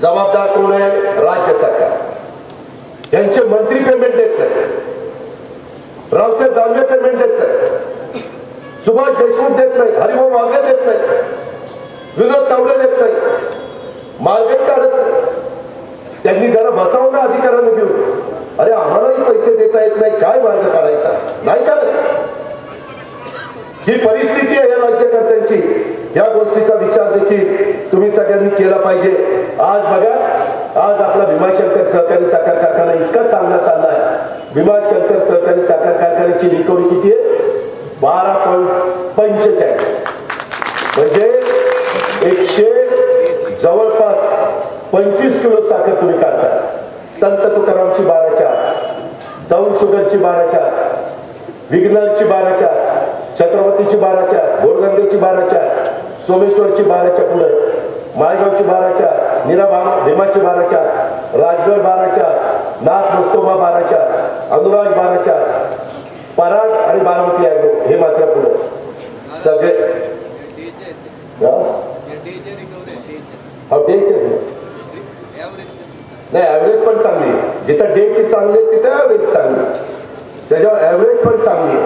जबाबदार कोण आहे? राज्य सरकार. यांचे मंत्री पेमेंट देत नाही, रावसाहेब दानवे पेमेंट देत नाही, सुभाष देशमुख देत नाही, हरिभाऊ वागले देत नाही, विनोद तावडे देत नाही, मार्ग काढत नाही. त्यांनी जरा बसावं ना अधिकाऱ्यांना घेऊन. अरे आम्हालाही पैसे देता येत नाही, काय मार्ग काढायचा? नाही काढत. ही परिस्थिती आहे या राज्यकर्त्यांची. या गोष्टीचा विचार देखील तुम्ही सगळ्यांनी केला पाहिजे. आज बघा, आज आपला भीमाशंकर सहकारी साखर कारखाना इतका चांगला चाललाय. भीमाशंकर सहकारी साखर कारखान्याची रिकव्हरी किती आहे? 12.45. म्हणजे 100 जवळपास 25 किलो साखर तुम्ही काढता. संत तुकारामची 12च्या आत, दौंड शुगरची 12च्या आत, विघ्नरची 12च्या, छत्रपतीची 12च्या, गोरगंगेची 12च्या, सोमेश्वरची 12च्या पुढे, माळगावची 12च्या, भीमाची 12च्या, राजगड 12च्या, नाथ नस्तोबा 12च्या, अनुराग 12च्या, पराग आणि बारामती ॲग्रो हे मात्र पुढे सगळे नाही. ॲव्हरेज पण चांगली, जिथं डेची चांगली तिथं ॲव्हरेज चांगली, त्याच्यावर ॲव्हरेज पण चांगली.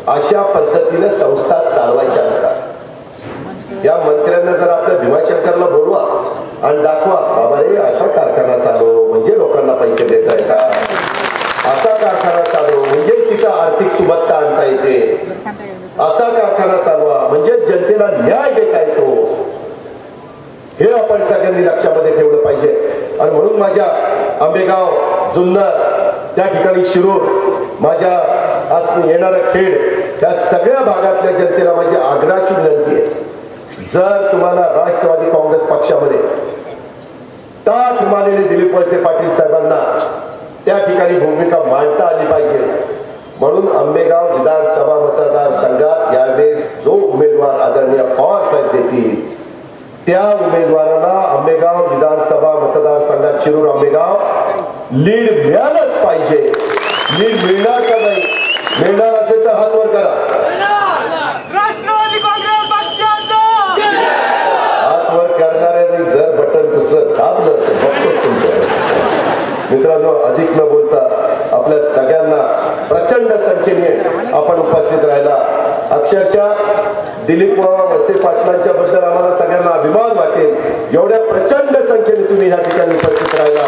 अशा पद्धतीने संस्था चालवायच्या असतात. या मंत्र्यांना जर आपल्या भीमाशंकरला बोलवा आणि दाखवा, बाबा रे असा कारखाना चालव म्हणजे लोकांना पैसे देता येतात, असा कारखाना चालव म्हणजे तिथं आर्थिक सुबत्ता आणता येते, असा कारखाना चालवा म्हणजे जनतेला न्याय देता येतो, हे आपण सगळ्यांनी लक्षामध्ये ठेवलं पाहिजे. आणि म्हणून माझ्या आंबेगाव, जुन्नर, त्या ठिकाणी शिरूर, माझ्या आज येणारं खेड, त्या सगळ्या भागातल्या जनतेला माझी आग्रहाची विनंती आहे, जर तुम्हाला राष्ट्रवादी काँग्रेस पक्षामध्ये तास मानलेले दिलीप वळसे पाटील साहेबांना त्या ठिकाणी भूमिका मांडता आली पाहिजे. म्हणून आंबेगाव विधानसभा मतदारसंघात यावेळेस जो उमेदवार आदरणीय पवार साहेब देतील त्या उमेदवाराला आंबेगाव विधानसभा मतदारसंघात शिरूर आंबेगाव लीड मिळालंच पाहिजे. लीड मिळणार का नाही? मिळणार असेल तर हात वर करा. राष्ट्रवादी काँग्रेस पक्षाचा हात वर करणाऱ्यांनी जर बटन दुसरं दाबलं तर बघतो तुमच्या. मित्रांनो, अधिक न बोलता आपल्या सगळ्यांना प्रचंड संख्येने आपण उपस्थित राहिला. अक्षरशः दिलीप वळसे पाटलांच्या बद्दल आम्हाला सगळ्यांना अभिमान वाटेल एवढ्या प्रचंड संख्येने तुम्ही या ठिकाणी उपस्थित राहिला.